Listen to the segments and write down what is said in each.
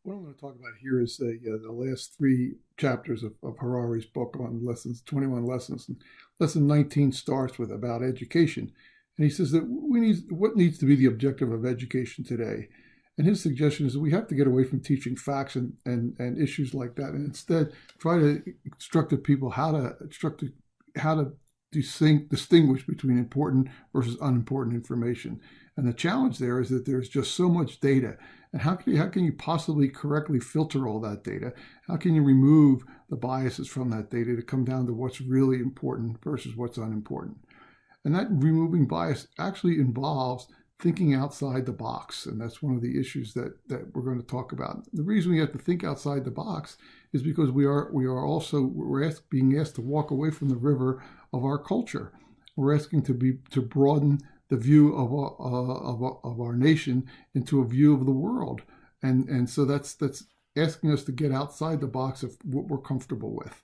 What I'm going to talk about here is the last three chapters of Harari's book on lessons, 21 lessons. And lesson 19 starts with about education. And he says that what needs to be the objective of education today. And his suggestion is that we have to get away from teaching facts and issues like that, and instead try to instruct the people how to distinguish between important versus unimportant information. And the challenge there is that there's just so much data. And how can you possibly correctly filter all that data? How can you remove the biases from that data to come down to what's really important versus what's unimportant? And that removing bias actually involves thinking outside the box. And that's one of the issues that we're going to talk about. The reason we have to think outside the box is because we're being asked to walk away from the river of our culture. We're asking to broaden the view of our nation into a view of the world. And so that's asking us to get outside the box of what we're comfortable with.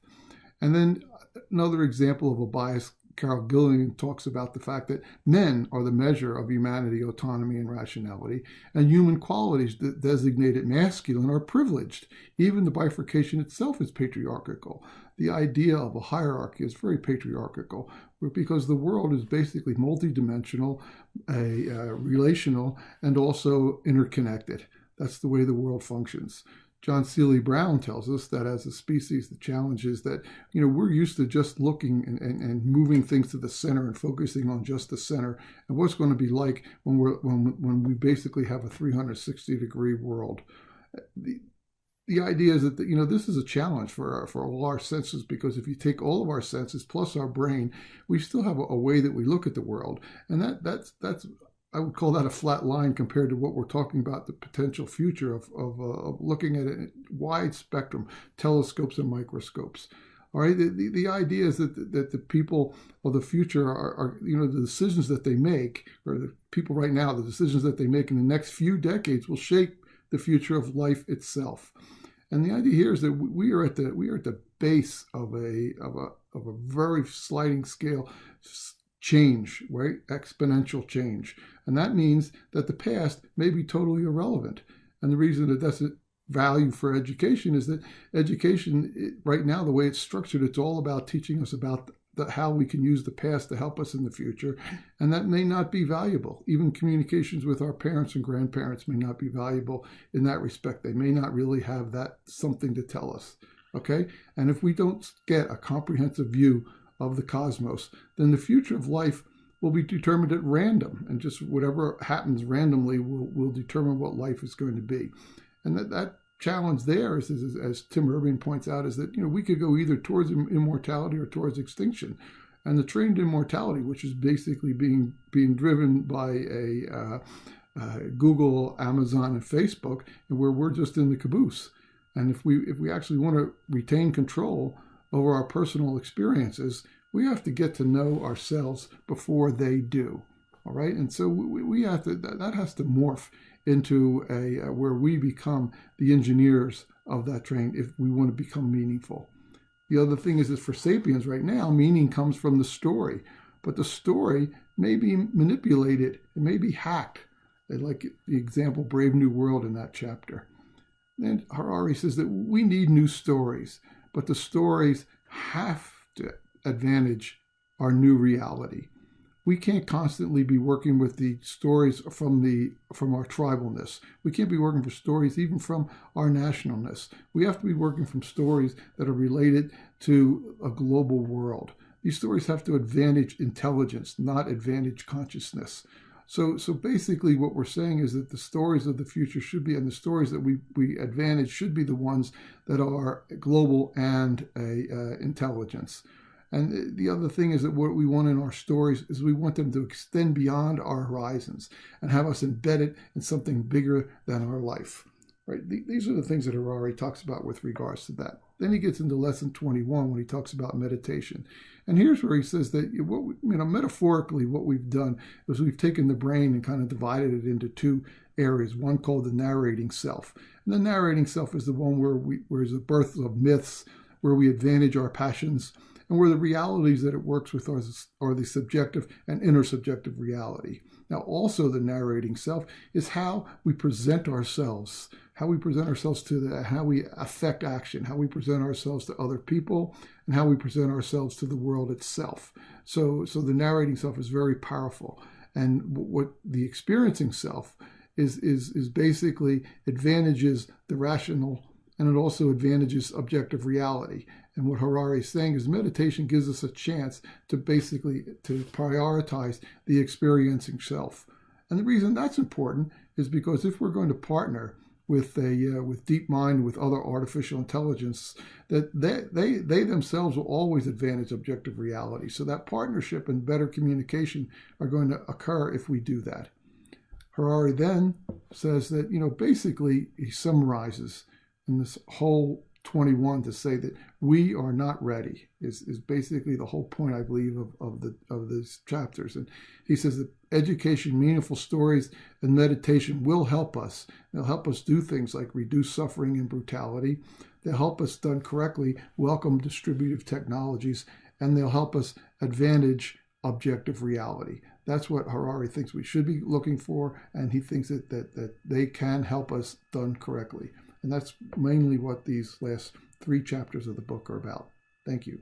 And then another example of a bias, Carol Gilligan talks about the fact that men are the measure of humanity, autonomy, and rationality, and human qualities designated masculine are privileged. Even the bifurcation itself is patriarchal. The idea of a hierarchy is very patriarchal because the world is basically multidimensional, relational, and also interconnected. That's the way the world functions. John Seeley Brown tells us that as a species, the challenge is that, we're used to just looking and moving things to the center and focusing on just the center and what's going to be like when we basically have a 360-degree world. The idea is that this is a challenge for all our senses, because if you take all of our senses plus our brain, we still have a way that we look at the world, and that's I would call that a flat line compared to what we're talking about, the potential future of looking at a wide spectrum, telescopes and microscopes. All right, the idea is that the people of the future are the decisions that they make, or the people right now, the decisions that they make in the next few decades will shape the future of life itself. And the idea here is that we are at the base of a very sliding scale change, right? Exponential change. And that means that the past may be totally irrelevant. And the reason that that's a value for education is that education, right now, the way it's structured, it's all about teaching us about how we can use the past to help us in the future. And that may not be valuable. Even communications with our parents and grandparents may not be valuable in that respect. They may not really have that something to tell us. Okay? And if we don't get a comprehensive view of the cosmos, then the future of life will be determined at random, and just whatever happens randomly will determine what life is going to be. And that challenge there is, as Tim Urban points out, is that we could go either towards immortality or towards extinction. And the train to immortality, which is basically being driven by Google, Amazon, and Facebook, and where we're just in the caboose. And if we actually want to retain control over our personal experiences, we have to get to know ourselves before they do. All right, and so we have to. That has to morph into where we become the engineers of that train if we want to become meaningful. The other thing is that for sapiens right now, meaning comes from the story, but the story may be manipulated, it may be hacked. Like the example Brave New World in that chapter. And Harari says that we need new stories, but the stories have to advantage our new reality. We can't constantly be working with the stories from our tribalness. We can't be working for stories even from our nationalness. We have to be working from stories that are related to a global world. These stories have to advantage intelligence, not advantage consciousness. So basically what we're saying is that the stories of the future should be, and the stories that we advantage should be the ones that are global and intelligence. And the other thing is that what we want in our stories is we want them to extend beyond our horizons and have us embedded in something bigger than our life. Right? These are the things that Harari talks about with regards to that. Then he gets into lesson 21 when he talks about meditation. And here's where he says that metaphorically what we've done is we've taken the brain and kind of divided it into two areas, one called the narrating self. And the narrating self is the one where is the birth of myths, where we advantage our passions, and where the realities that it works with are the subjective and intersubjective reality. Now, also the narrating self is how we present ourselves, how we present ourselves to how we affect action, how we present ourselves to other people, and how we present ourselves to the world itself. So the narrating self is very powerful. And what the experiencing self is basically advantages the rational, and it also advantages objective reality. And what Harari is saying is meditation gives us a chance to basically to prioritize the experiencing self. And the reason that's important is because if we're going to partner with DeepMind, with other artificial intelligence, that they themselves will always advantage objective reality. So that partnership and better communication are going to occur if we do that. Harari then says that, basically he summarizes in this whole 21 to say that we are not ready is basically the whole point, I believe, of these chapters. And he says that education, meaningful stories, and meditation will help us. They'll help us do things like reduce suffering and brutality. They'll help us, done correctly, welcome distributive technologies, and they'll help us advantage objective reality. That's what Harari thinks we should be looking for, and he thinks that they can help us done correctly. And that's mainly what these last 3 chapters of the book are about. Thank you.